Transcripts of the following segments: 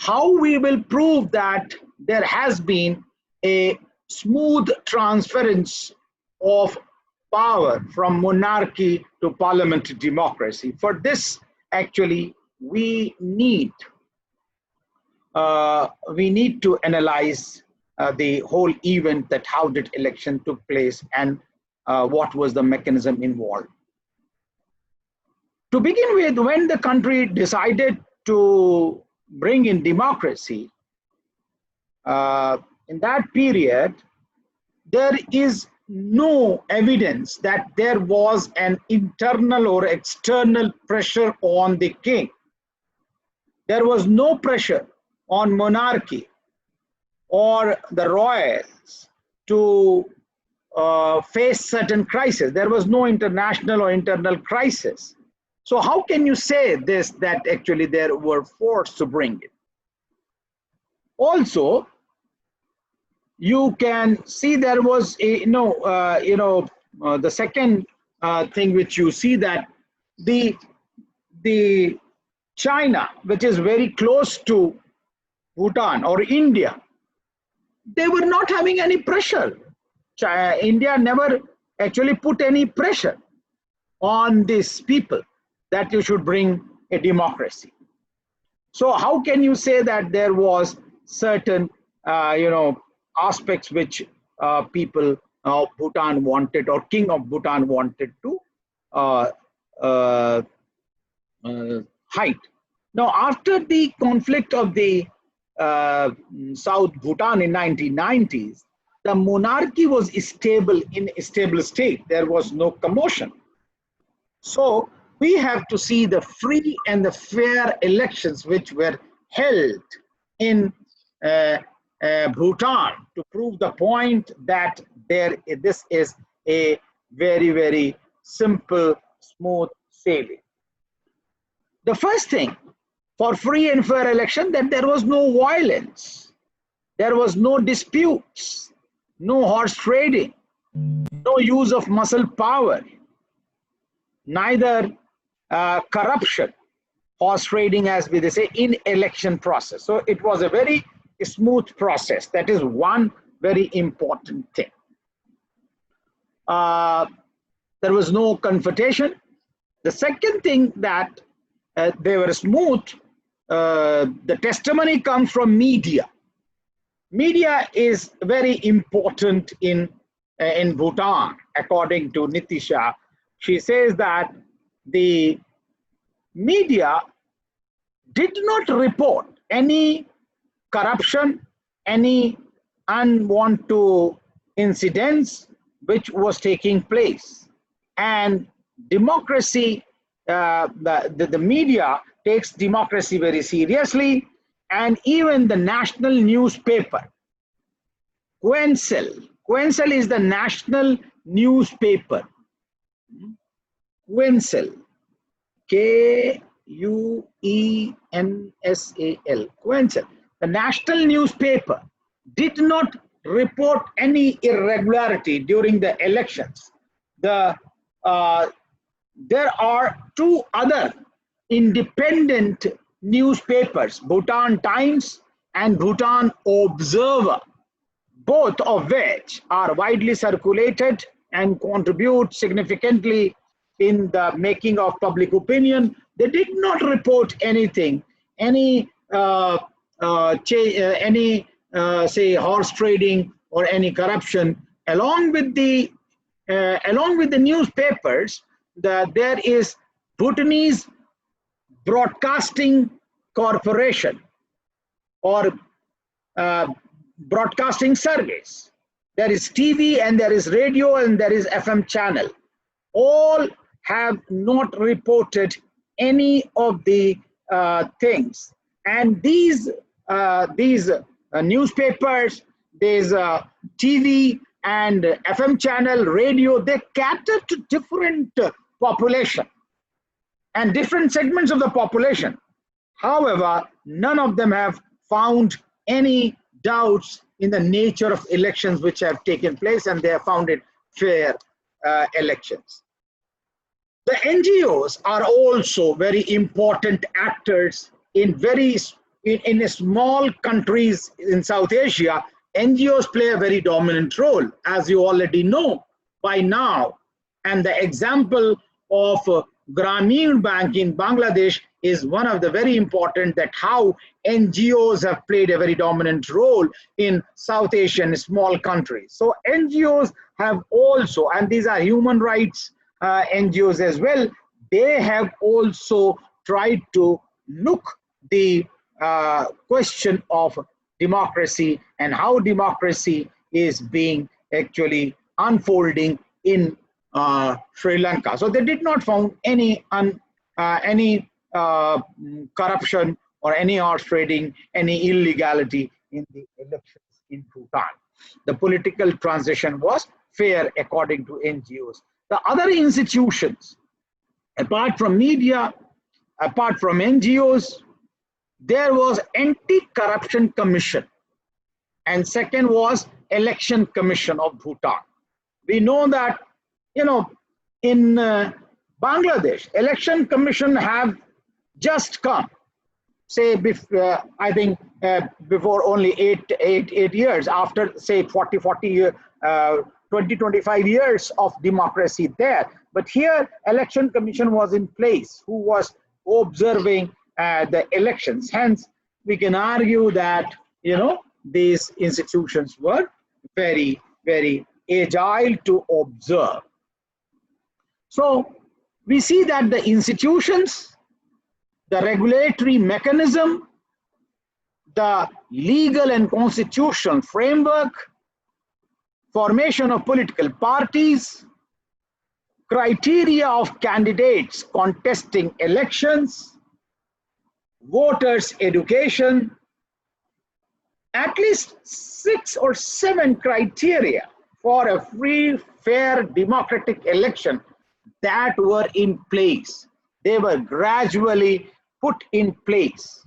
how we will prove that there has been a smooth transference of power from monarchy to parliamentary democracy? For this, actually, we need to analyze the whole event, that how did election took place and what was the mechanism involved. To begin with, when the country decided to bring in democracy, in that period, there is no evidence that there was an internal or external pressure on the king. There was no pressure on monarchy or the royals to face certain crises. There was no international or internal crisis. So how can you say this, that actually there were forced to bring it? Also, you can see there was a, the second thing which you see, that the China, which is very close to Bhutan or India, they were not having any pressure. India never actually put any pressure on these people that you should bring a democracy. So how can you say that there was certain aspects which people of Bhutan wanted, or king of Bhutan wanted to hide? Now, after the conflict of the South Bhutan in 1990s, the monarchy was stable, in a stable state. There was no commotion. So we have to see the free and the fair elections which were held in Bhutan to prove the point that this is a very, very simple, smooth sailing. The first thing for free and fair election, that there was no violence, there was no disputes, no horse trading, no use of muscle power, neither corruption, horse trading, as we say, in election process. So it was a very smooth process. That is one very important thing. There was no confrontation. The second thing, that they were smooth, the testimony comes from media. Media is very important in Bhutan, according to Nitisha. She says that the media did not report any corruption, any unwanted incidents which was taking place. And democracy, the media takes democracy very seriously, and even the national newspaper, Queensel is the national newspaper. Queensel, Queensal, Queensel. The national newspaper did not report any irregularity during the elections. There are two other independent newspapers, Bhutan Times and Bhutan Observer, both of which are widely circulated and contribute significantly in the making of public opinion. They did not report anything, any say horse trading or any corruption. Along with the newspapers, there is Bhutanese Broadcasting Corporation or Broadcasting Service. There is TV and there is radio and there is FM channel. All have not reported any of the things. And these newspapers, these TV and FM channel, radio, they cater to different population and different segments of the population. However, none of them have found any doubts in the nature of elections which have taken place, and they have found it fair elections. The NGOs are also very important actors in very in small countries in South Asia, NGOs play a very dominant role, as you already know by now. And the example of Grameen Bank in Bangladesh is one of the very important, that how NGOs have played a very dominant role in South Asian small countries. So NGOs have also, and these are human rights NGOs as well, they have also tried to look the question of democracy and how democracy is being actually unfolding in Sri Lanka. So they did not found any corruption or any horse trading, any illegality in the elections in Bhutan. The political transition was fair according to NGOs. The other institutions, apart from media, apart from NGOs, there was Anti-Corruption Commission, and second was Election Commission of Bhutan. We know that, you know, in Bangladesh, Election Commission have just come, say, I think before only eight years, after say 40 years, 20-25 years of democracy there. But here, Election Commission was in place, who was observing the elections. Hence, we can argue that, you know, these institutions were very, very agile to observe. So we see that the institutions, the regulatory mechanism, the legal and constitutional framework, formation of political parties, criteria of candidates contesting elections, voters' education, at least 6 or 7 criteria for a free, fair, democratic election that were in place. They were gradually put in place,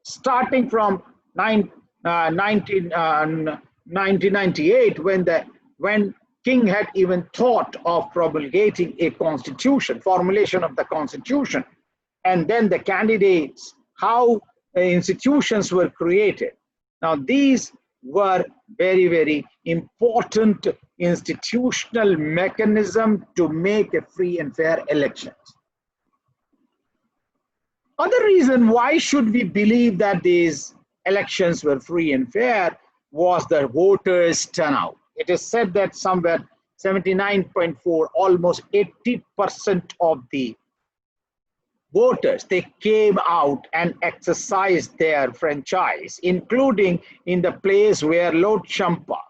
starting from 1998, when King had even thought of promulgating a constitution, formulation of the constitution, and then the candidates, how institutions were created. Now, these were very, very important institutional mechanism to make a free and fair elections. Other reason why should we believe that these elections were free and fair was the voters' turnout. It is said that somewhere 79.4, almost 80% of the voters, they came out and exercised their franchise, including in the place where Lord Champa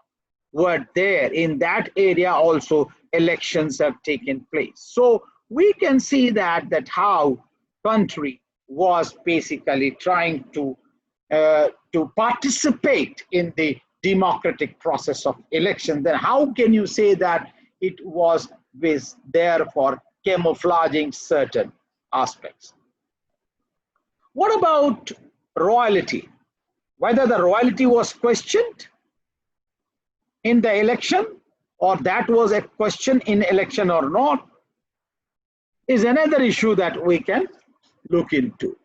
were there. In that area also elections have taken place. So we can see that how country was basically trying to participate in the democratic process of election. Then how can you say that it was there for camouflaging certain aspects? What about royalty? Whether the royalty was questioned in the election, or that was a question in election or not, is another issue that we can look into.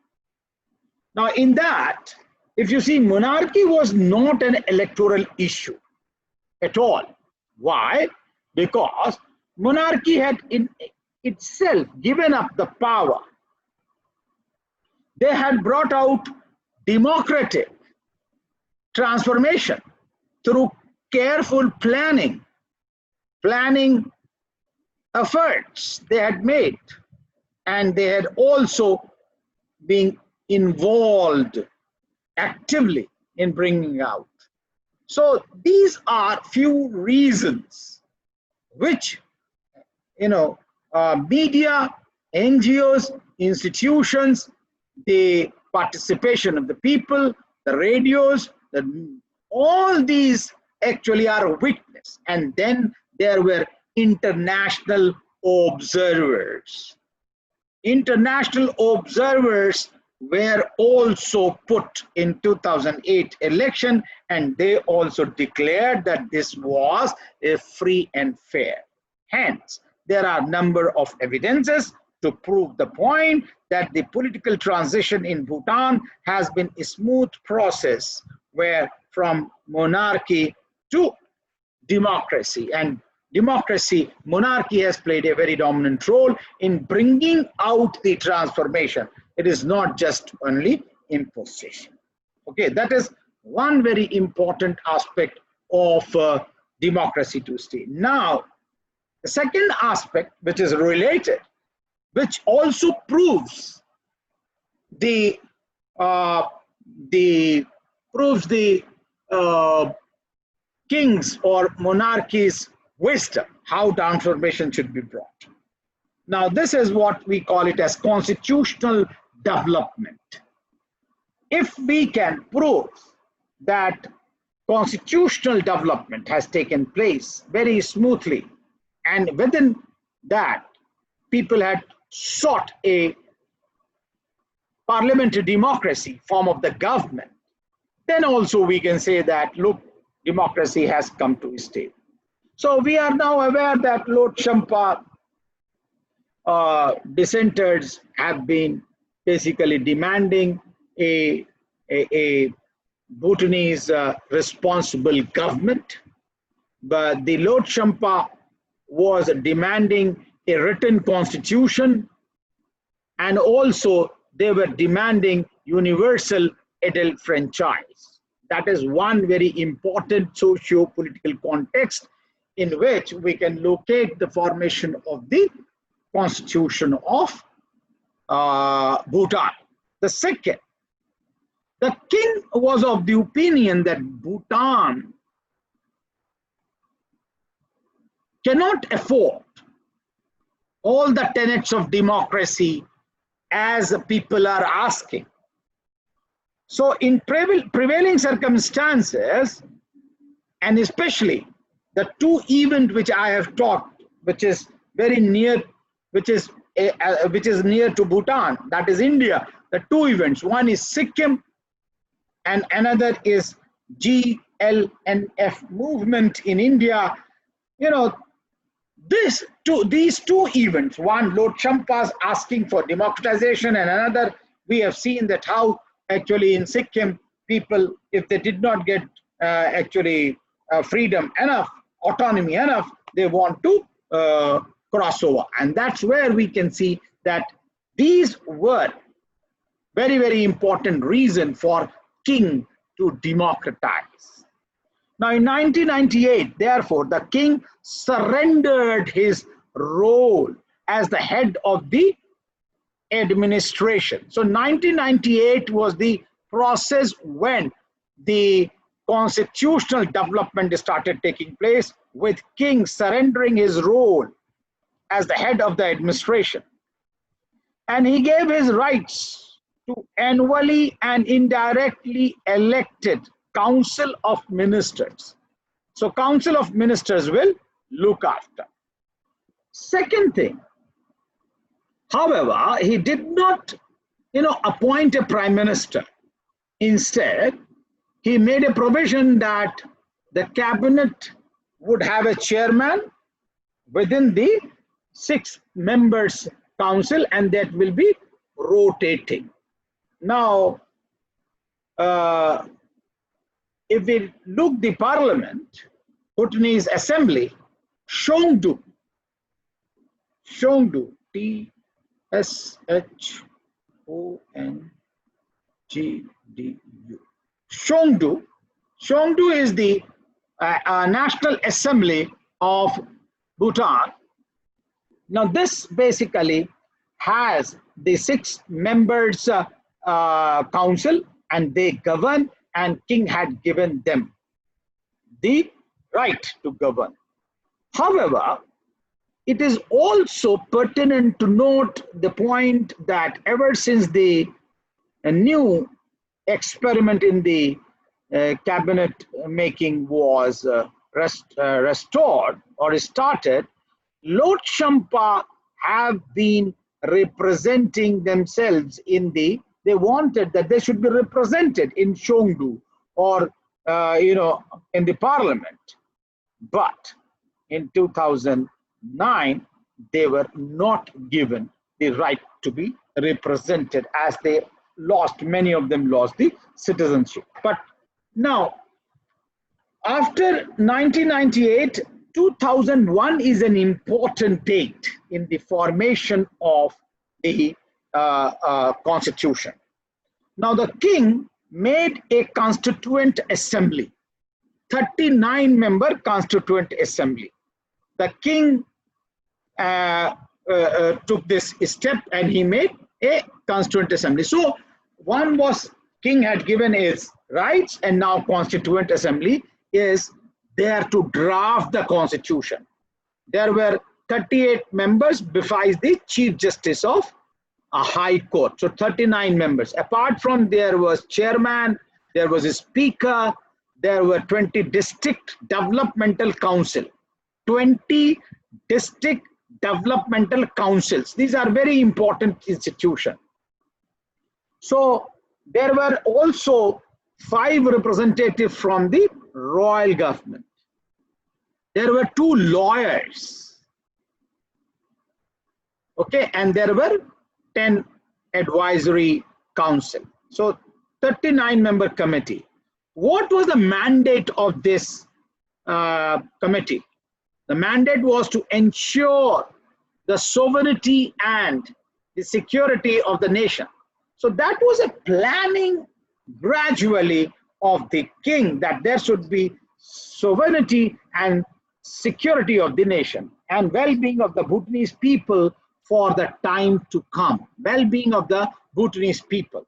Now, in that, if you see, monarchy was not an electoral issue at all. Why? Because monarchy had in itself given up the power. They had brought out democratic transformation through careful planning efforts they had made, and they had also been involved actively in bringing out. So these are few reasons which, media, NGOs, institutions, the participation of the people, the radios, all these actually are a witness. And then there were international observers. International observers were also put in 2008 election, and they also declared that this was a free and fair. Hence, there are a number of evidences to prove the point that the political transition in Bhutan has been a smooth process where from monarchy to democracy, and monarchy has played a very dominant role in bringing out the transformation. It is not just only imposition. Okay, that is one very important aspect of democracy to state. Now, the second aspect, which is related, which also proves the king's or monarchy's wisdom, how transformation should be brought. Now, this is what we call it as constitutional development. If we can prove that constitutional development has taken place very smoothly, and within that, people had sought a parliamentary democracy form of the government, then also we can say that, look, democracy has come to stay. So we are now aware that Lord Champa dissenters have been basically demanding a Bhutanese responsible government, but the Lord Champa was demanding a written constitution, and also they were demanding universal adult franchise. That is one very important socio-political context in which we can locate the formation of the constitution of Bhutan. The second, the king was of the opinion that Bhutan cannot afford all the tenets of democracy as people are asking. So in prevailing circumstances, and especially the two events which I have talked, which is very near, which is near to Bhutan, that is India. The two events, one is Sikkim and another is GLNF movement in India. You know, these two events, one Lord Champa's asking for democratization, and another we have seen that how actually in Sikkim people, if they did not get freedom enough, autonomy enough, they want to cross over. And that's where we can see that these were very, very important reason for king to democratize. Now in 1998, therefore, the king surrendered his role as the head of the administration. So 1998 was the process when the constitutional development started taking place, with king surrendering his role as the head of the administration. And he gave his rights to annually and indirectly elected council of ministers. So council of ministers will look after. Second thing, however, he did not, appoint a prime minister. Instead, he made a provision that the cabinet would have a chairman within the 6 members council, and that will be rotating. Now, if we look the parliament, Bhutanese assembly, Shongdu, TSHONGDU. Shongdu is the National Assembly of Bhutan. Now this basically has the 6 members council, and they govern, and king had given them the right to govern. However, it is also pertinent to note the point that ever since the new experiment in the cabinet making was restored or started, Lord Champa have been representing themselves in they wanted that they should be represented in Shongdu or in the parliament. But in 2009, they were not given the right to be represented, as they lost, many of them lost the citizenship. But now, after 1998, 2001 is an important date in the formation of the constitution. Now, the king made a constituent assembly, 39-member constituent assembly. The king took this step and he made a constituent assembly. So one was, king had given his rights, and now constituent assembly is there to draft the constitution. There were 38 members besides the chief justice of a high court. So 39 members. Apart from, there was chairman, there was a speaker, there were 20 district developmental council, 20 district developmental councils. These are very important institutions. So there were also 5 representatives from the royal government. There were 2 lawyers. Okay, and there were 10 advisory council. So 39-member committee. What was the mandate of this committee? The mandate was to ensure the sovereignty and the security of the nation. So that was a planning gradually of the king, that there should be sovereignty and security of the nation and well-being of the Bhutanese people for the time to come. Well-being of the Bhutanese people.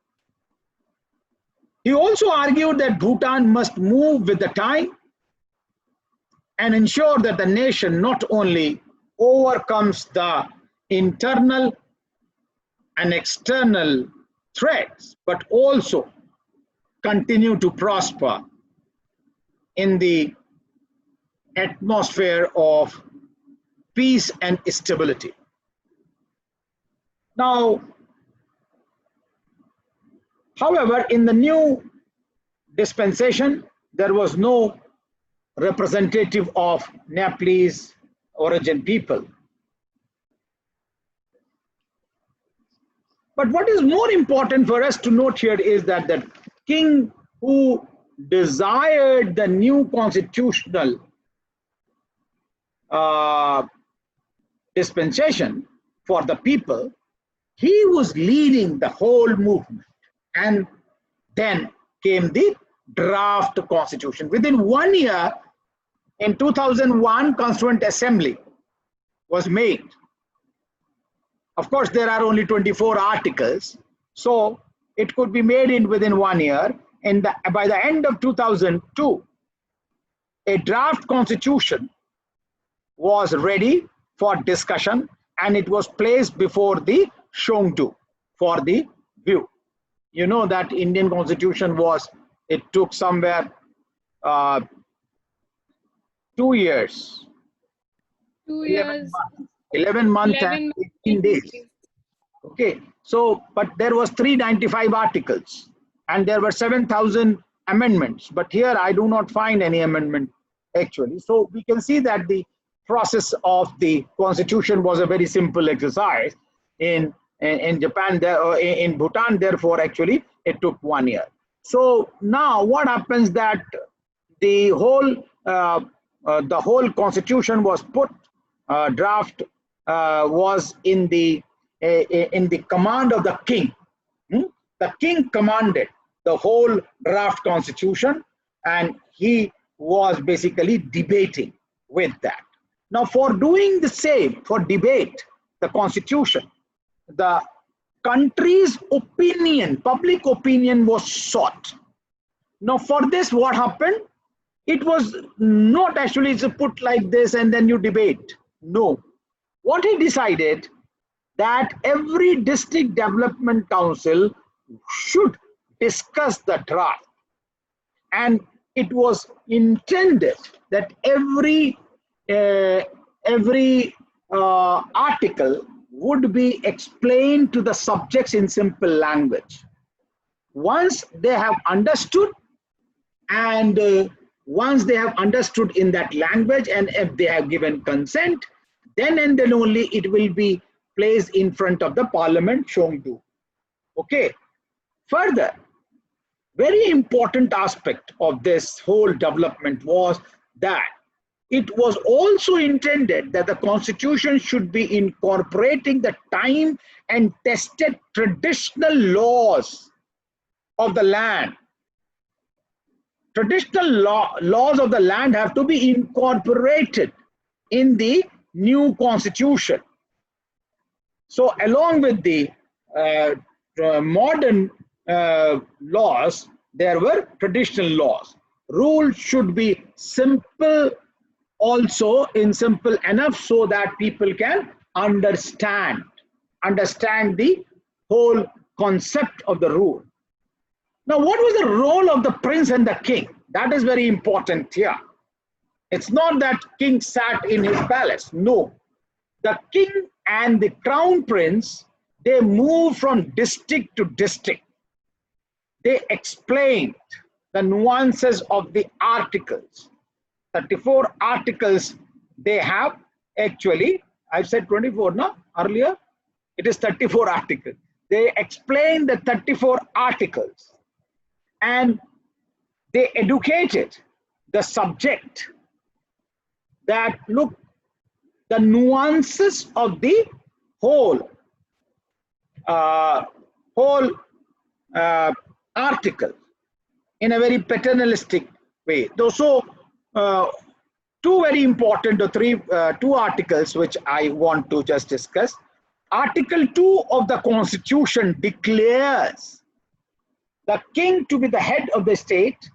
He also argued that Bhutan must move with the time and ensure that the nation not only overcomes the internal and external threats, but also continue to prosper in the atmosphere of peace and stability. Now, however, in the new dispensation, there was no representative of Nepalese origin people. But what is more important for us to note here is that the king who desired the new constitutional dispensation for the people, he was leading the whole movement. And then came the draft constitution. Within 1 year, in 2001, Constituent Assembly was made. Of course, there are only 24 articles, so it could be made in within 1 year. And by the end of 2002, a draft constitution was ready for discussion, and it was placed before the Shongdu for the view. You know that Indian constitution was, it took somewhere 2 years. 2 years. 11 months and 18 days. Okay, so, but there was 395 articles and there were 7,000 amendments. But here I do not find any amendment actually. So we can see that the process of the constitution was a very simple exercise in Japan, in Bhutan. Therefore, actually, it took 1 year. So now what happens that the whole constitution was put, draft was in the command of the king. The king commanded the whole draft constitution, and he was basically debating with that. Now, for doing the same, for debate the constitution, the country's opinion, public opinion was sought. Now, for this, what happened? It was not actually put like this and then you debate. No. What he decided, that every district development council should discuss the draft. And it was intended that every article would be explained to the subjects in simple language. Once they have understood, and once they have understood in that language, and if they have given consent, then and then only it will be placed in front of the parliament Chengdu. Okay. Further, very important aspect of this whole development was that it was also intended that the constitution should be incorporating the time and tested traditional laws of the land. Traditional laws of the land have to be incorporated in the new constitution. So along with the modern laws, there were traditional laws. Rules should be simple, also in simple enough so that people can understand the whole concept of the rule. Now, what was the role of the prince and the king? That is very important here. It's not that king sat in his palace. No. The king and the crown prince, they moved from district to district. They explained the nuances of the articles. 34 articles they have. Actually, I said 24, no? Earlier, it is 34 articles. They explained the 34 articles and they educated the subject that, look, the nuances of the whole article in a very paternalistic way. So, two very important, two articles which I want to just discuss. Article 2 of the Constitution declares the king to be the head of the state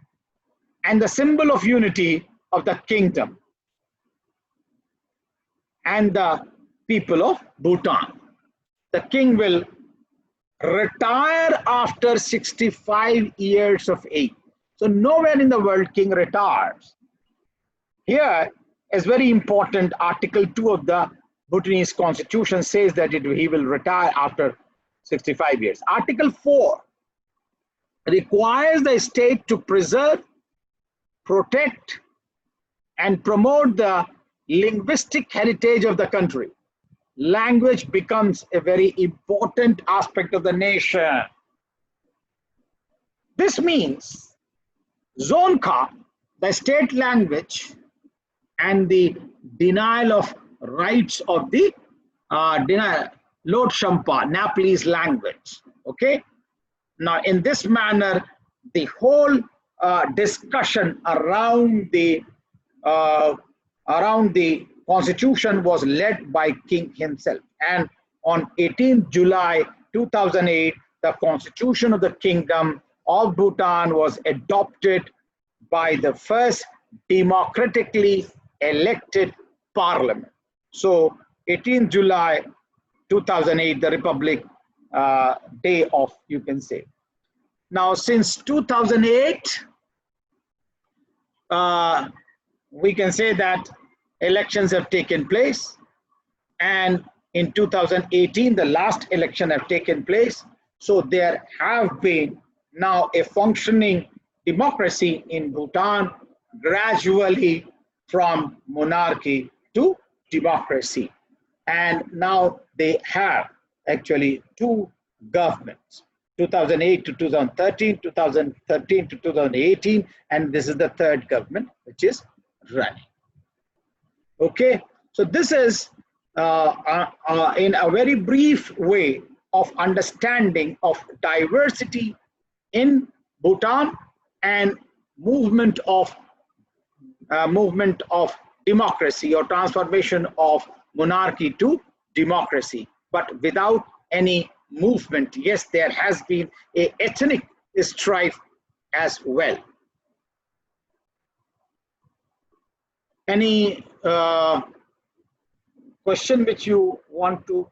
and the symbol of unity of the kingdom and the people of Bhutan. The king will retire after 65 years of age. So nowhere in the world king retires. Here is very important. Article 2 of the Bhutanese constitution says that he will retire after 65 years. Article 4 requires the state to preserve, protect, and promote the linguistic heritage of the country. Language becomes a very important aspect of the nation. This means Zonka, the state language, and the denial of rights of the Lord Shampa, Nepalese language. Okay. Now, in this manner, the whole discussion around the constitution was led by king himself. And on 18th July 2008, the constitution of the kingdom of Bhutan was adopted by the first democratically elected parliament. So 18th July 2008, the Republic Day of, you can say. Now, since 2008, we can say that elections have taken place, and in 2018 the last election have taken place. So there have been now a functioning democracy in Bhutan, gradually from monarchy to democracy. And now they have actually two governments, 2008 to 2013, 2013 to 2018, and this is the third government which is running. Okay, so this is in a very brief way of understanding of diversity in Bhutan and movement of democracy or transformation of monarchy to democracy, but without any movement. Yes, there has been a ethnic strife as well. Any question which you want to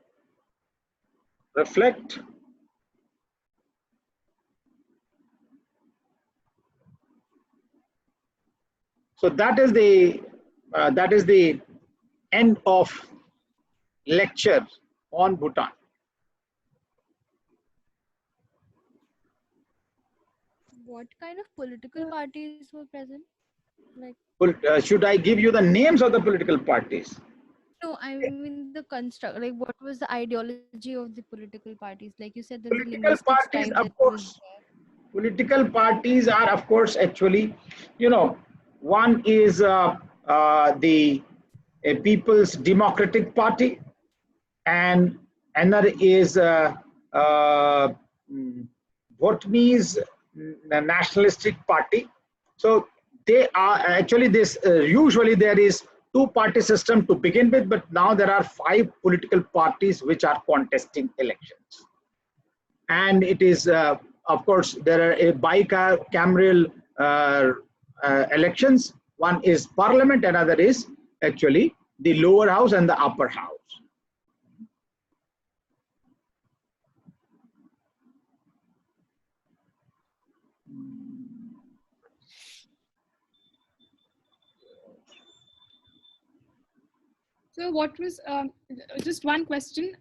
reflect? So that is the end of lecture on Bhutan. What kind of political parties were present? Like, Should I give you the names of the political parties? No, I mean the construct. Like, what was the ideology of the political parties? Like you said, there's a Political linguistic strife parties, that of was course, political parties are, of course, actually, you know, one is the People's Democratic Party, and another is uh, mm, Bhutanese Nationalistic Party. So they are actually this. Usually there is two-party system to begin with, but now there are five political parties which are contesting elections, and it is of course there are a bicameral elections. One is Parliament, another is actually the lower house and the upper house. So what was just one question?